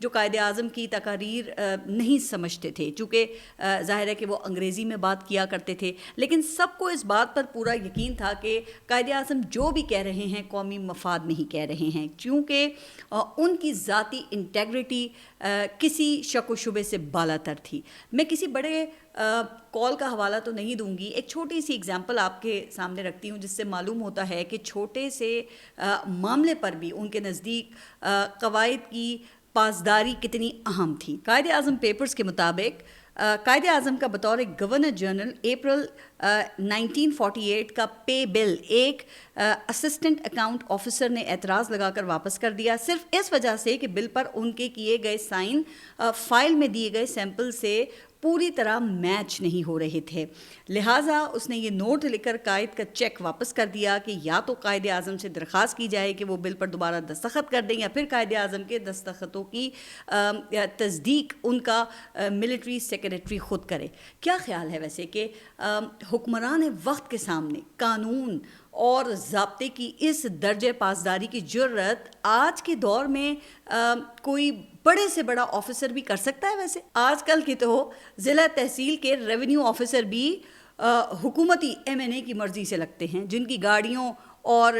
جو قائد اعظم کی تقاریر نہیں سمجھتے تھے، چونکہ ظاہر ہے کہ وہ انگریزی میں بات کیا کرتے تھے، لیکن سب کو اس بات پر پورا یقین تھا کہ قائد اعظم جو بھی کہہ رہے ہیں قومی مفاد نہیں کہہ رہے ہیں، کیونکہ ان کی ذاتی انٹیگریٹی کسی شک و شبے سے بالا تر تھی۔ میں کسی بڑے کال کا حوالہ تو نہیں دوں گی، ایک چھوٹی سی اگزامپل آپ کے سامنے رکھتی ہوں جس سے معلوم ہوتا ہے کہ چھوٹے سے معاملے پر بھی ان کے نزدیک قواعد کی پاسداری کتنی اہم تھی۔ قائد اعظم پیپرز کے مطابق قائد اعظم کا بطور گورنر جنرل اپریل 1948 کا پے بل ایک اسسٹنٹ اکاؤنٹ آفیسر نے اعتراض لگا کر واپس کر دیا، صرف اس وجہ سے کہ بل پر ان کے کیے گئے سائن فائل میں دیے گئے سیمپل سے پوری طرح میچ نہیں ہو رہے تھے، لہٰذا اس نے یہ نوٹ لکھ کر قائد کا چیک واپس کر دیا کہ یا تو قائد اعظم سے درخواست کی جائے کہ وہ بل پر دوبارہ دستخط کر دیں، یا پھر قائد اعظم کے دستخطوں کی تصدیق ان کا ملٹری سیکریٹری خود کرے۔ کیا خیال ہے ویسے کہ حکمران وقت کے سامنے قانون اور ضابطے کی اس درجے پاسداری کی جرت آج کے دور میں کوئی بڑے سے بڑا آفیسر بھی کر سکتا ہے؟ ویسے آج کل کی تو ضلع تحصیل کے ریونیو آفیسر بھی حکومتی M&A کی مرضی سے لگتے ہیں، جن کی گاڑیوں اور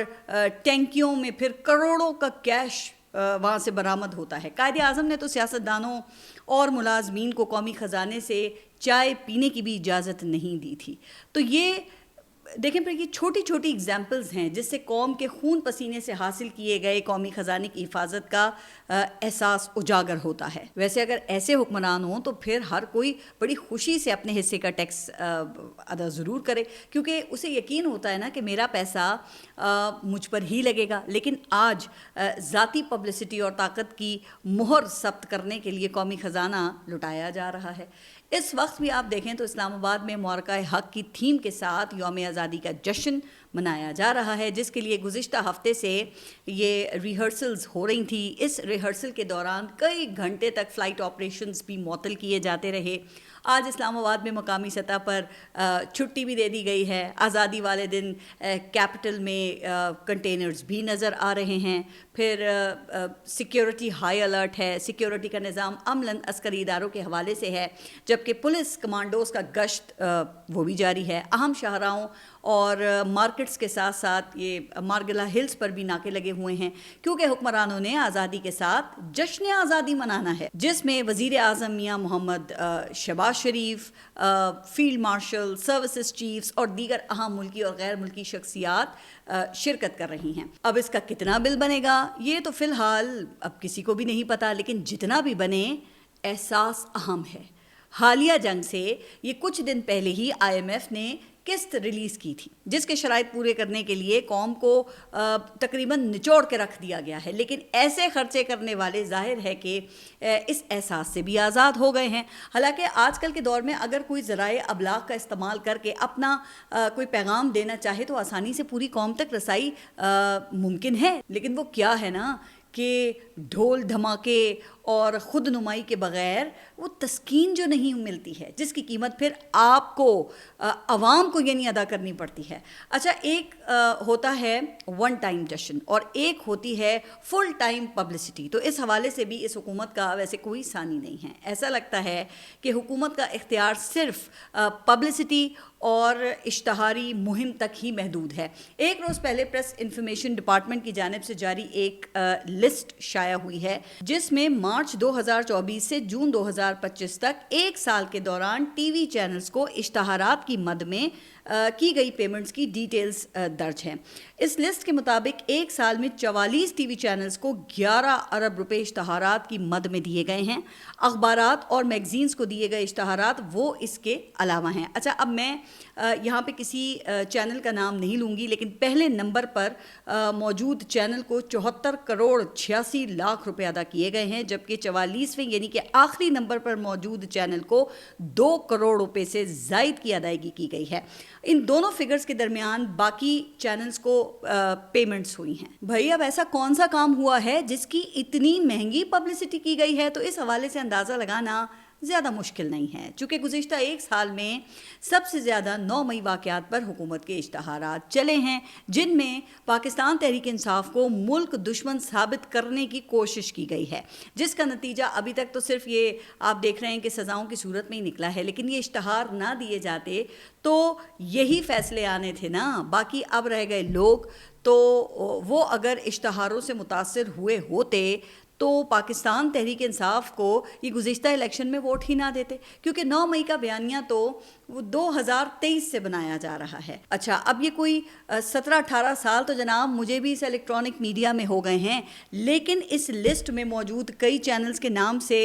ٹینکیوں میں پھر کروڑوں کا کیش وہاں سے برآمد ہوتا ہے۔ قائد اعظم نے تو سیاستدانوں اور ملازمین کو قومی خزانے سے چائے پینے کی بھی اجازت نہیں دی تھی۔ تو یہ دیکھیں پھر یہ چھوٹی چھوٹی اگزامپلز ہیں جس سے قوم کے خون پسینے سے حاصل کیے گئے قومی خزانے کی حفاظت کا احساس اجاگر ہوتا ہے۔ ویسے اگر ایسے حکمران ہوں تو پھر ہر کوئی بڑی خوشی سے اپنے حصے کا ٹیکس ادا ضرور کرے، کیونکہ اسے یقین ہوتا ہے نا کہ میرا پیسہ مجھ پر ہی لگے گا۔ لیکن آج ذاتی پبلسٹی اور طاقت کی مہر ثبت کرنے کے لیے قومی خزانہ لٹایا جا رہا ہے۔ اس وقت بھی آپ دیکھیں تو اسلام آباد میں معرکہ حق کی تھیم کے ساتھ یوم آزادی کا جشن منایا جا رہا ہے، جس کے لیے گزشتہ ہفتے سے یہ ریہرسلز ہو رہی تھیں۔ اس ریہرسل کے دوران کئی گھنٹے تک فلائٹ آپریشنز بھی معطل کیے جاتے رہے۔ آج اسلام آباد میں مقامی سطح پر چھٹی بھی دے دی گئی ہے۔ آزادی والے دن کیپٹل میں کنٹینرز بھی نظر آ رہے ہیں۔ پھر سیکیورٹی ہائی الرٹ ہے، سیکیورٹی کا نظام عملاً عسکری اداروں کے حوالے سے ہے، جبکہ پولیس کمانڈوز کا گشت وہ بھی جاری ہے۔ اہم شاہراہوں اور مارکیٹس کے ساتھ ساتھ یہ مارگلہ ہلز پر بھی ناکے لگے ہوئے ہیں، کیونکہ حکمرانوں نے آزادی کے ساتھ جشن آزادی منانا ہے، جس میں وزیر اعظم میاں محمد شہباز شریف، فیلڈ مارشل، سروسز چیفز اور دیگر اہم ملکی اور غیر ملکی شخصیات شرکت کر رہی ہیں۔ اب اس کا کتنا بل بنے گا یہ تو فی الحال اب کسی کو بھی نہیں پتا، لیکن جتنا بھی بنے احساس اہم ہے۔ حالیہ جنگ سے یہ کچھ دن پہلے ہی IMF نے قسط ریلیز کی تھی، جس کے شرائط پورے کرنے کے لیے قوم کو تقریباً نچوڑ کے رکھ دیا گیا ہے، لیکن ایسے خرچے کرنے والے ظاہر ہے کہ اس احساس سے بھی آزاد ہو گئے ہیں۔ حالانکہ آج کل کے دور میں اگر کوئی ذرائع ابلاغ کا استعمال کر کے اپنا کوئی پیغام دینا چاہے تو آسانی سے پوری قوم تک رسائی ممکن ہے، لیکن وہ کیا ہے نا کہ ڈھول دھماکے اور خود نمائی کے بغیر وہ تسکین جو نہیں ملتی ہے، جس کی قیمت پھر آپ کو عوام کو یہ نہیں ادا کرنی پڑتی ہے۔ اچھا، ایک ہوتا ہے ون ٹائم جشن اور ایک ہوتی ہے فل ٹائم پبلسٹی، تو اس حوالے سے بھی اس حکومت کا ویسے کوئی ثانی نہیں ہے۔ ایسا لگتا ہے کہ حکومت کا اختیار صرف پبلسٹی اور اشتہاری مہم تک ہی محدود ہے۔ ایک روز پہلے پریس انفارمیشن ڈپارٹمنٹ کی جانب سے جاری ایک لسٹ شائع ہوئی ہے، جس میں مارچ 2024 سے جون 2025 تک ایک سال کے دوران ٹی وی چینلز کو اشتہارات کی مد میں کی گئی پیمنٹس کی ڈیٹیلز درج ہیں۔ اس لسٹ کے مطابق ایک سال میں 44 ٹی وی چینلز کو 11 ارب روپے اشتہارات کی مد میں دیے گئے ہیں۔ اخبارات اور میگزینز کو دیے گئے اشتہارات وہ اس کے علاوہ ہیں۔ اچھا، اب میں یہاں پہ کسی چینل کا نام نہیں لوں گی، لیکن پہلے نمبر پر موجود چینل کو 74 کروڑ 86 لاکھ روپے ادا کیے گئے ہیں، جبکہ 44ویں یعنی کہ آخری نمبر پر موجود چینل کو 2 کروڑ روپے سے زائد کی ادائیگی کی گئی ہے۔ ان دونوں فگرز کے درمیان باقی چینلز کو پیمنٹس ہوئی ہیں۔ بھائی اب ایسا کون سا کام ہوا ہے جس کی اتنی مہنگی پبلسٹی کی گئی ہے؟ تو اس حوالے سے اندازہ لگانا زیادہ مشکل نہیں ہے، چونکہ گزشتہ ایک سال میں سب سے زیادہ 9 مئی واقعات پر حکومت کے اشتہارات چلے ہیں، جن میں پاکستان تحریک انصاف کو ملک دشمن ثابت کرنے کی کوشش کی گئی ہے، جس کا نتیجہ ابھی تک تو صرف یہ آپ دیکھ رہے ہیں کہ سزاؤں کی صورت میں ہی نکلا ہے، لیکن یہ اشتہار نہ دیے جاتے تو یہی فیصلے آنے تھے نا، باقی اب رہ گئے لوگ، تو وہ اگر اشتہاروں سے متاثر ہوئے ہوتے تو پاکستان تحریک انصاف کو یہ گزشتہ الیکشن میں ووٹ ہی نہ دیتے، کیونکہ 9 مئی کا بیانیہ تو وہ 2023 سے بنایا جا رہا ہے۔ اچھا، اب یہ کوئی 17-18 سال تو جناب مجھے بھی اس الیکٹرانک میڈیا میں ہو گئے ہیں، لیکن اس لسٹ میں موجود کئی چینلز کے نام سے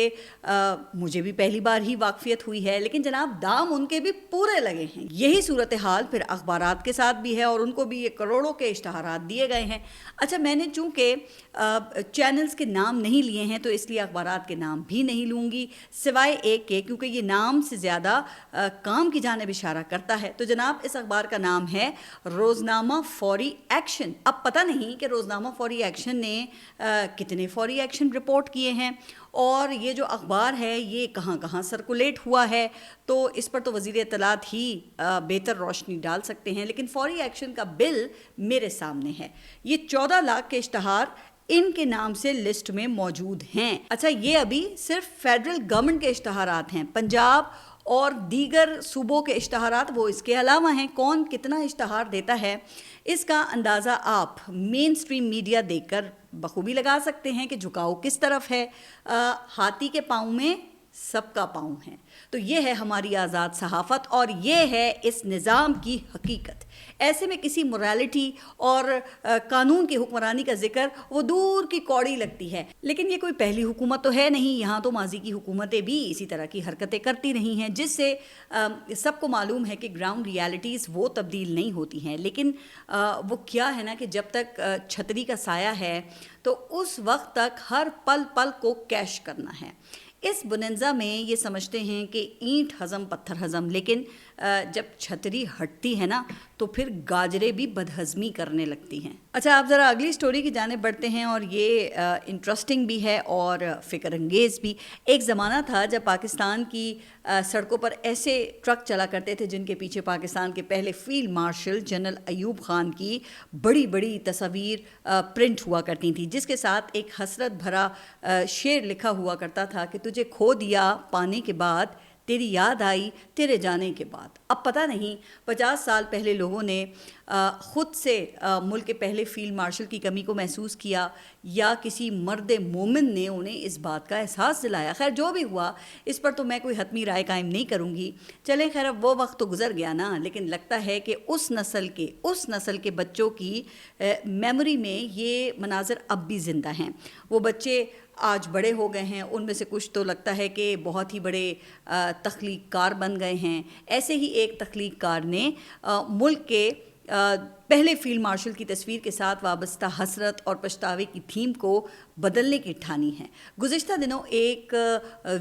مجھے بھی پہلی بار ہی واقفیت ہوئی ہے، لیکن جناب دام ان کے بھی پورے لگے ہیں۔ یہی صورتحال پھر اخبارات کے ساتھ بھی ہے، اور ان کو بھی یہ کروڑوں کے اشتہارات دیے گئے ہیں۔ اچھا، میں نے چونکہ چینلز کے نام نہیں لیے ہیں تو اس لیے اخبارات کے نام بھی نہیں لوں گی، سوائے ایک کے، کیونکہ یہ نام سے زیادہ کام کی جانب اشارہ کرتا ہے۔ تو جناب اس اخبار کا نام ہے روزنامہ فوری ایکشن۔ اب پتہ نہیں کہ روزنامہ فوری ایکشن نے کتنے فوری ایکشن رپورٹ کیے ہیں، اور یہ جو اخبار ہے یہ کہاں کہاں سرکولیٹ ہوا ہے، تو اس پر تو وزیر اطلاعات ہی بہتر روشنی ڈال سکتے ہیں، لیکن فوری ایکشن کا بل میرے سامنے ہے۔ یہ 14 لاکھ کے اشتہار ان کے نام سے لسٹ میں موجود ہیں۔ اچھا، یہ ابھی صرف فیڈرل گورنمنٹ کے اشتہارات ہیں، پنجاب اور دیگر صوبوں کے اشتہارات وہ اس کے علاوہ ہیں۔ کون کتنا اشتہار دیتا ہے اس کا اندازہ آپ مین سٹریم میڈیا دیکھ کر بخوبی لگا سکتے ہیں کہ جھکاؤ کس طرف ہے۔ ہاتھی کے پاؤں میں سب کا پاؤں ہے، تو یہ ہے ہماری آزاد صحافت، اور یہ ہے اس نظام کی حقیقت۔ ایسے میں کسی موریلٹی اور قانون کی حکمرانی کا ذکر وہ دور کی کوڑی لگتی ہے، لیکن یہ کوئی پہلی حکومت تو ہے نہیں، یہاں تو ماضی کی حکومتیں بھی اسی طرح کی حرکتیں کرتی رہی ہیں، جس سے سب کو معلوم ہے کہ گراؤنڈ ریالٹیز وہ تبدیل نہیں ہوتی ہیں، لیکن وہ کیا ہے نا کہ جب تک چھتری کا سایہ ہے تو اس وقت تک ہر پل پل کو کیش کرنا ہے۔ اس بننزا میں یہ سمجھتے ہیں کہ اینٹ ہضم پتھر ہضم، لیکن جب چھتری ہٹتی ہے نا تو پھر گاجریں بھی بدہضمی کرنے لگتی ہیں۔ اچھا، آپ ذرا اگلی سٹوری کی جانب بڑھتے ہیں، اور یہ انٹرسٹنگ بھی ہے اور فکر انگیز بھی۔ ایک زمانہ تھا جب پاکستان کی سڑکوں پر ایسے ٹرک چلا کرتے تھے جن کے پیچھے پاکستان کے پہلے field marshal general Ayub Khan کی بڑی بڑی تصاویر پرنٹ ہوا کرتی تھیں، جس کے ساتھ ایک حسرت بھرا شعر لکھا ہوا کرتا تھا کہ تجھے کھو دیا پانے کے بعد، تیری یاد آئی تیرے جانے کے بعد۔ اب پتہ نہیں 50 سال پہلے لوگوں نے خود سے ملک کے پہلے فیلڈ مارشل کی کمی کو محسوس کیا، یا کسی مرد مومن نے انہیں اس بات کا احساس دلایا۔ خیر، جو بھی ہوا اس پر تو میں کوئی حتمی رائے قائم نہیں کروں گی۔ چلیں، خیر اب وہ وقت تو گزر گیا نا، لیکن لگتا ہے کہ اس نسل کے بچوں کی میموری میں یہ مناظر اب بھی زندہ ہیں۔ وہ بچے آج بڑے ہو گئے ہیں، ان میں سے کچھ تو لگتا ہے کہ بہت ہی بڑے تخلیق کار بن گئے ہیں۔ ایسے ہی ایک تخلیق کار نے ملک کے پہلے فیلڈ مارشل کی تصویر کے ساتھ وابستہ حسرت اور پچھتاوے کی تھیم کو بدلنے کی ٹھانی ہے۔ گزشتہ دنوں ایک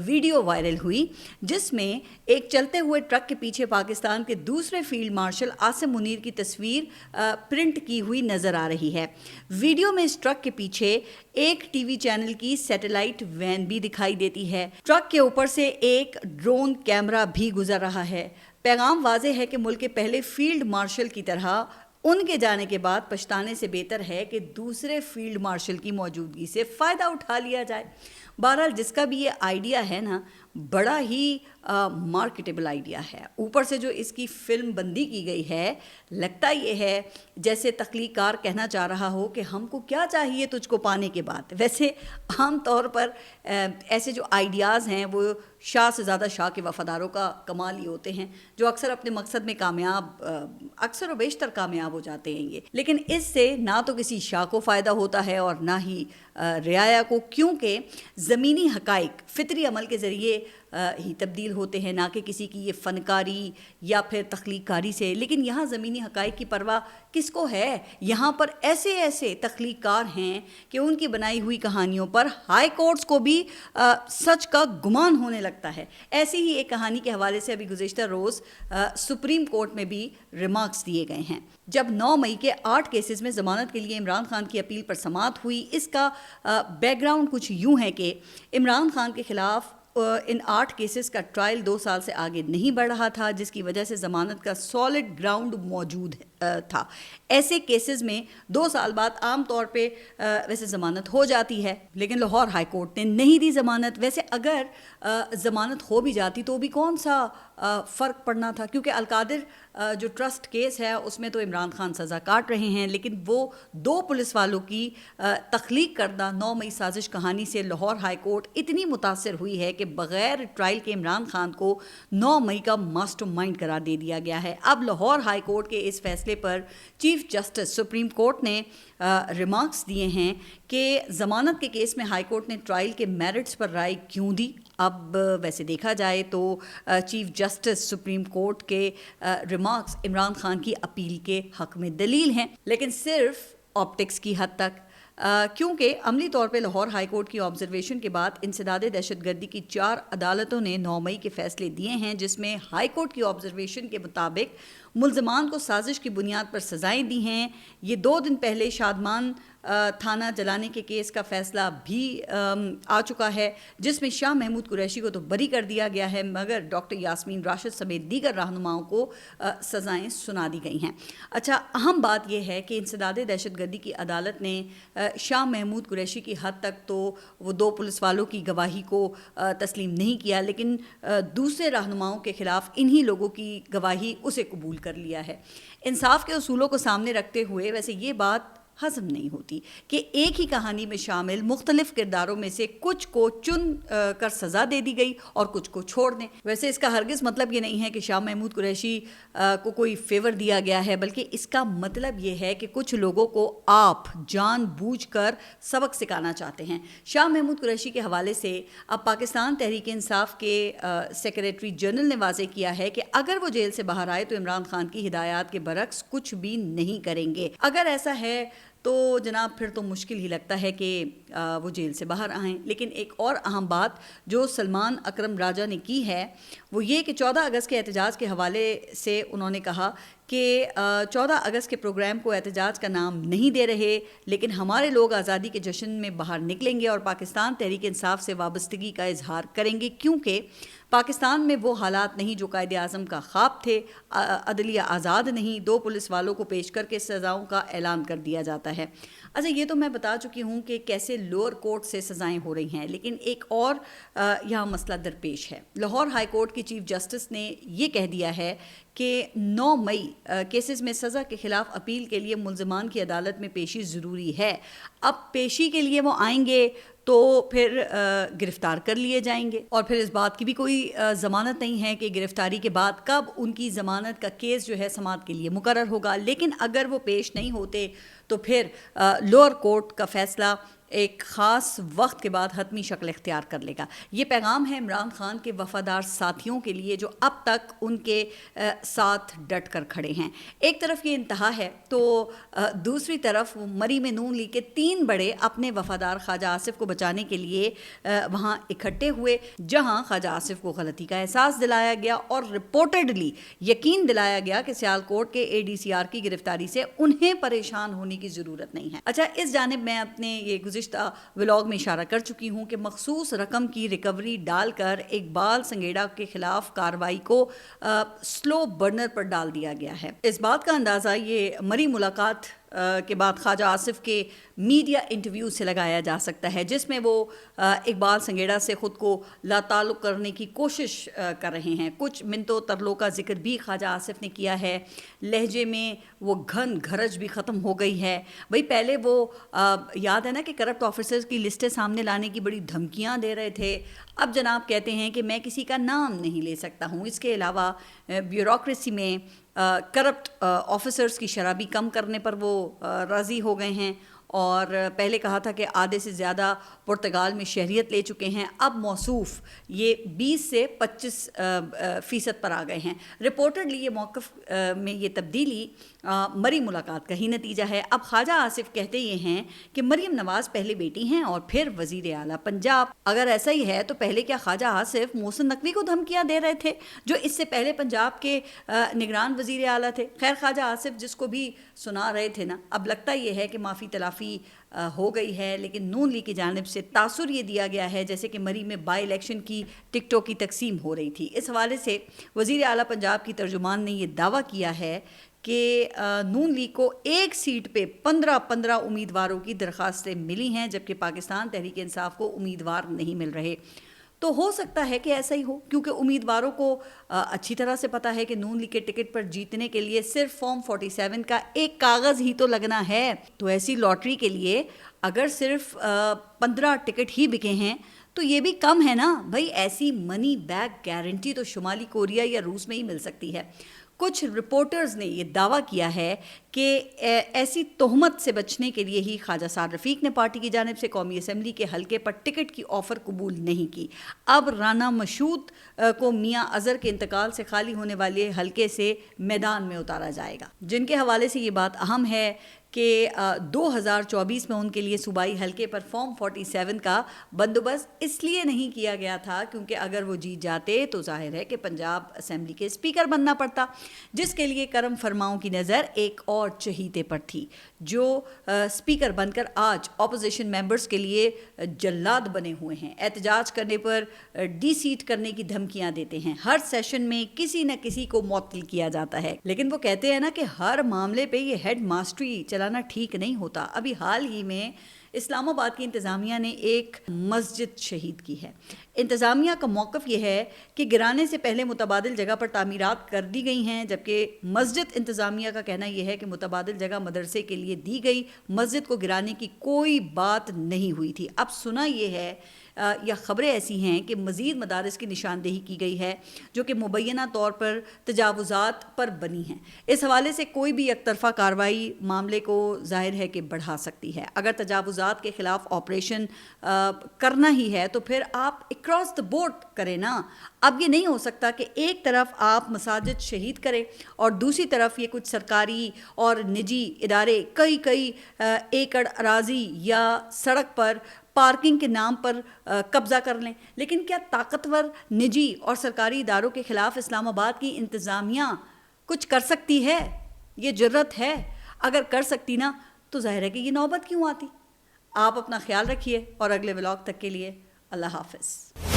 ویڈیو وائرل ہوئی جس میں ایک چلتے ہوئے ٹرک کے پیچھے پاکستان کے دوسرے فیلڈ مارشل عاصم منیر کی تصویر پرنٹ کی ہوئی نظر آ رہی ہے۔ ویڈیو میں اس ٹرک کے پیچھے ایک ٹی وی چینل کی سیٹلائٹ وین بھی دکھائی دیتی ہے۔ ٹرک کے اوپر سے ایک ڈرون کیمرہ بھی گزر رہا ہے۔ پیغام واضح ہے کہ ملک کے پہلے فیلڈ مارشل کی طرح ان کے جانے کے بعد پچھتانے سے بہتر ہے کہ دوسرے فیلڈ مارشل کی موجودگی سے فائدہ اٹھا لیا جائے۔ بہرحال جس کا بھی یہ آئیڈیا ہے نا، بڑا ہی مارکیٹیبل آئیڈیا ہے۔ اوپر سے جو اس کی فلم بندی کی گئی ہے، لگتا یہ ہے جیسے تخلیق کار کہنا چاہ رہا ہو کہ ہم کو کیا چاہیے تجھ کو پانے کے بعد۔ ویسے عام طور پر ایسے جو آئیڈیاز ہیں وہ شاہ سے زیادہ شاہ کے وفاداروں کا کمال ہی ہوتے ہیں، جو اکثر اپنے مقصد میں اکثر و بیشتر کامیاب ہو جاتے ہیں۔ یہ لیکن اس سے نہ تو کسی شاہ کو فائدہ ہوتا ہے اور نہ ہی رعایا کو، کیونکہ زمینی حقائق فطری عمل کے ذریعے ہی تبدیل ہوتے ہیں، نہ کہ کسی کی یہ فنکاری یا پھر تخلیق کاری سے۔ لیکن یہاں زمینی حقائق کی پرواہ کس کو ہے؟ یہاں پر ایسے تخلیق کار ہیں کہ ان کی بنائی ہوئی کہانیوں پر ہائی کورٹس کو بھی سچ کا گمان ہونے لگتا ہے۔ ایسی ہی ایک کہانی کے حوالے سے ابھی گزشتہ روز سپریم کورٹ میں بھی ریمارکس دیے گئے ہیں۔ جب 9 مئی کے 8 کیسز میں ضمانت کے لیے عمران خان کی اپیل پر سماعت ہوئی، اس کا بیک گراؤنڈ کچھ یوں ہے کہ عمران خان کے خلاف ان 8 کیسز کا ٹرائل 2 سال سے آگے نہیں بڑھ رہا تھا، جس کی وجہ سے ضمانت کا سالڈ گراؤنڈ موجود تھا۔ ایسے کیسز میں 2 سال بعد عام طور پہ ویسے ضمانت ہو جاتی ہے، لیکن لاہور ہائی کورٹ نے نہیں دی ضمانت۔ ویسے اگر ضمانت ہو بھی جاتی تو بھی کون سا فرق پڑنا تھا، کیونکہ القادر جو ٹرسٹ کیس ہے اس میں تو عمران خان سزا کاٹ رہے ہیں، لیکن وہ 2 پولیس والوں کی تخلیق کردہ 9 مئی سازش کہانی سے لاہور ہائی کورٹ اتنی متاثر ہوئی ہے کہ بغیر ٹرائل کے عمران خان کو 9 مئی کا ماسٹر مائنڈ قرار دے دیا گیا ہے۔ اب لاہور ہائی کورٹ کے اس فیصلے پر چیف جسٹس سپریم کورٹ نے ریمارکس دیے ہیں کہ ضمانت کے کیس میں ہائی کورٹ نے ٹرائل کے میرٹس پر رائے کیوں دی۔ اب ویسے دیکھا جائے تو چیف جسٹس سپریم کورٹ کے ریمارکس عمران خان کی اپیل کے حق میں دلیل ہیں، لیکن صرف آپٹکس کی حد تک، کیونکہ عملی طور پہ لاہور ہائی کورٹ کی آبزرویشن کے بعد انسداد دہشت گردی کی 4 عدالتوں نے 9 مئی کے فیصلے دیے ہیں، جس میں ہائی کورٹ کی آبزرویشن کے مطابق ملزمان کو سازش کی بنیاد پر سزائیں دی ہیں۔ یہ 2 دن پہلے شادمان تھانہ جلانے کے کیس کا فیصلہ بھی آ چکا ہے، جس میں شاہ محمود قریشی کو تو بری کر دیا گیا ہے، مگر ڈاکٹر یاسمین راشد سمیت دیگر رہنماؤں کو سزائیں سنا دی گئی ہیں۔ اچھا، اہم بات یہ ہے کہ انسداد دہشت گردی کی عدالت نے شاہ محمود قریشی کی حد تک تو وہ 2 پولیس والوں کی گواہی کو تسلیم نہیں کیا، لیکن دوسرے رہنماؤں کے خلاف انہی لوگوں کی گواہی اسے قبول کر لیا ہے۔ انصاف کے اصولوں کو سامنے رکھتے ہوئے ویسے یہ بات ہضم نہیں ہوتی کہ ایک ہی کہانی میں شامل مختلف کرداروں میں سے کچھ کو چن کر سزا دے دی گئی اور کچھ کو چھوڑ دیں۔ ویسے اس کا ہرگز مطلب یہ نہیں ہے کہ شاہ محمود قریشی کو کوئی فیور دیا گیا ہے، بلکہ اس کا مطلب یہ ہے کہ کچھ لوگوں کو آپ جان بوجھ کر سبق سکھانا چاہتے ہیں۔ شاہ محمود قریشی کے حوالے سے اب پاکستان تحریک انصاف کے سیکریٹری جنرل نے واضح کیا ہے کہ اگر وہ جیل سے باہر آئے تو عمران خان کی ہدایات کے برعکس کچھ بھی نہیں کریں گے۔ اگر ایسا ہے تو جناب پھر تو مشکل ہی لگتا ہے کہ وہ جیل سے باہر آئیں۔ لیکن ایک اور اہم بات جو سلمان اکرم راجہ نے کی ہے وہ یہ کہ 14 اگست کے احتجاج کے حوالے سے انہوں نے کہا کہ 14 اگست کے پروگرام کو احتجاج کا نام نہیں دے رہے، لیکن ہمارے لوگ آزادی کے جشن میں باہر نکلیں گے اور پاکستان تحریک انصاف سے وابستگی کا اظہار کریں گے، کیونکہ پاکستان میں وہ حالات نہیں جو قائد اعظم کا خواب تھے۔ عدلیہ آزاد نہیں، 2 پولیس والوں کو پیش کر کے سزاؤں کا اعلان کر دیا جاتا ہے۔ اچھا، یہ تو میں بتا چکی ہوں کہ کیسے لوور کورٹ سے سزائیں ہو رہی ہیں، لیکن ایک اور یہاں مسئلہ درپیش ہے۔ لاہور ہائی کورٹ کی چیف جسٹس نے یہ کہہ دیا ہے کہ 9 مئی کیسز میں سزا کے خلاف اپیل کے لیے ملزمان کی عدالت میں پیشی ضروری ہے۔ اب پیشی کے لیے وہ آئیں گے تو پھر گرفتار کر لیے جائیں گے، اور پھر اس بات کی بھی کوئی ضمانت نہیں ہے کہ گرفتاری کے بعد کب ان کی ضمانت کا کیس جو ہے سماعت کے لیے مقرر ہوگا۔ لیکن اگر وہ پیش نہیں ہوتے تو پھر لوور کورٹ کا فیصلہ ایک خاص وقت کے بعد حتمی شکل اختیار کر لے گا۔ یہ پیغام ہے عمران خان کے وفادار ساتھیوں کے لیے جو اب تک ان کے ساتھ ڈٹ کر کھڑے ہیں۔ ایک طرف یہ انتہا ہے تو دوسری طرف مری میں نون لیگ کے 3 بڑے اپنے وفادار خواجہ آصف کو بچانے کے لیے وہاں اکٹھے ہوئے، جہاں خواجہ آصف کو غلطی کا احساس دلایا گیا اور رپورٹڈلی یقین دلایا گیا کہ سیالکوٹ کے ADCR کی گرفتاری سے انہیں پریشان ہونے کی ضرورت نہیں ہے۔ اچھا، اس جانب میں اپنے یہ گزشتہ ولاگ میں اشارہ کر چکی ہوں کہ مخصوص رقم کی ریکوری ڈال کر اقبال سنگیڑا کے خلاف کارروائی کو سلو برنر پر ڈال دیا گیا ہے۔ اس بات کا اندازہ یہ مری ملاقات کے بعد خواجہ آصف کے میڈیا انٹرویو سے لگایا جا سکتا ہے، جس میں وہ اقبال سنگیڑا سے خود کو لا تعلق کرنے کی کوشش کر رہے ہیں۔ کچھ منتوں ترلوں کا ذکر بھی خواجہ آصف نے کیا ہے، لہجے میں وہ گھن گھرج بھی ختم ہو گئی ہے۔ بھئی پہلے وہ یاد ہے نا کہ کرپٹ آفیسرز کی لسٹیں سامنے لانے کی بڑی دھمکیاں دے رہے تھے، اب جناب کہتے ہیں کہ میں کسی کا نام نہیں لے سکتا ہوں۔ اس کے علاوہ بیوروکریسی میں کرپٹ آفیسرز کی شرح بھی کم کرنے پر وہ راضی ہو گئے ہیں، اور پہلے کہا تھا کہ آدھے سے زیادہ پرتگال میں شہریت لے چکے ہیں، اب موصوف یہ 20 سے 25% پر آ گئے ہیں۔ رپورٹڈلی یہ موقف میں یہ تبدیلی مری ملاقات کا ہی نتیجہ ہے۔ اب خواجہ آصف کہتے یہ ہیں کہ مریم نواز پہلے بیٹی ہیں اور پھر وزیر اعلیٰ پنجاب۔ اگر ایسا ہی ہے تو پہلے کیا خواجہ آصف محسن نقوی کو دھمکیاں دے رہے تھے جو اس سے پہلے پنجاب کے نگران وزیر اعلیٰ تھے؟ خیر، خواجہ آصف جس کو بھی سنا رہے تھے نا، اب لگتا یہ ہے کہ معافی تلافی کافی ہو گئی ہے، لیکن نون لیگ کی جانب سے تاثر یہ دیا گیا ہے جیسے کہ مری میں بائی الیکشن کی ٹکٹوں کی تقسیم ہو رہی تھی۔ اس حوالے سے وزیر اعلیٰ پنجاب کی ترجمان نے یہ دعویٰ کیا ہے کہ نون لیگ کو ایک سیٹ پہ 15 امیدواروں کی درخواستیں ملی ہیں، جبکہ پاکستان تحریک انصاف کو امیدوار نہیں مل رہے۔ تو ہو سکتا ہے کہ ایسا ہی ہو، کیونکہ امیدواروں کو اچھی طرح سے پتہ ہے کہ نون لیگ کے ٹکٹ پر جیتنے کے لیے صرف فارم 47 کا ایک کاغذ ہی تو لگنا ہے۔ تو ایسی لاٹری کے لیے اگر صرف 15 ٹکٹ ہی بکے ہیں تو یہ بھی کم ہے نا بھائی، ایسی منی بیک گارنٹی تو شمالی کوریا یا روس میں ہی مل سکتی ہے۔ کچھ رپورٹرز نے یہ دعویٰ کیا ہے کہ ایسی تہمت سے بچنے کے لیے ہی خواجہ سعد رفیق نے پارٹی کی جانب سے قومی اسمبلی کے حلقے پر ٹکٹ کی آفر قبول نہیں کی۔ اب رانا مشہود کو میاں اظہر کے انتقال سے خالی ہونے والے حلقے سے میدان میں اتارا جائے گا، جن کے حوالے سے یہ بات اہم ہے کہ 2024 میں ان کے لیے صوبائی حلقے پر فارم 47 کا بندوبست اس لیے نہیں کیا گیا تھا کیونکہ اگر وہ جیت جاتے تو ظاہر ہے کہ پنجاب اسمبلی کے اسپیکر بننا پڑتا، جس کے لیے کرم فرماؤں کی نظر ایک اور چہیتے پر تھی جو اسپیکر بن کر آج اپوزیشن ممبرز کے لیے جلاد بنے ہوئے ہیں، احتجاج کرنے پر ڈی سیٹ کرنے کی دھمکیاں دیتے ہیں، ہر سیشن میں کسی نہ کسی کو معطل کیا جاتا ہے۔ لیکن وہ کہتے ہیں نا کہ ہر معاملے پہ یہ ہیڈ ماسٹری چلانا ٹھیک نہیں ہوتا۔ ابھی حال ہی میں اسلام آباد کی انتظامیہ نے ایک مسجد شہید کی ہے۔ انتظامیہ کا موقف یہ ہے کہ گرانے سے پہلے متبادل جگہ پر تعمیرات کر دی گئی ہیں، جبکہ مسجد انتظامیہ کا کہنا یہ ہے کہ متبادل جگہ مدرسے کے لیے دی گئی، مسجد کو گرانے کی کوئی بات نہیں ہوئی تھی۔ اب سنا یہ ہے یا خبریں ایسی ہیں کہ مزید مدارس کی نشاندہی کی گئی ہے جو کہ مبینہ طور پر تجاوزات پر بنی ہیں۔ اس حوالے سے کوئی بھی یک طرفہ کارروائی معاملے کو ظاہر ہے کہ بڑھا سکتی ہے۔ اگر تجاوزات کے خلاف آپریشن کرنا ہی ہے تو پھر آپ اکراس دا بورڈ کریں نا۔ اب یہ نہیں ہو سکتا کہ ایک طرف آپ مساجد شہید کریں اور دوسری طرف یہ کچھ سرکاری اور نجی ادارے کئی ایکڑ اراضی یا سڑک پر پارکنگ کے نام پر قبضہ کر لیں۔ لیکن کیا طاقتور نجی اور سرکاری اداروں کے خلاف اسلام آباد کی انتظامیہ کچھ کر سکتی ہے؟ یہ جرت ہے؟ اگر کر سکتی نا تو ظاہر ہے کہ یہ نوبت کیوں آتی؟ آپ اپنا خیال رکھیے اور اگلے ولاگ تک کے لیے اللہ حافظ۔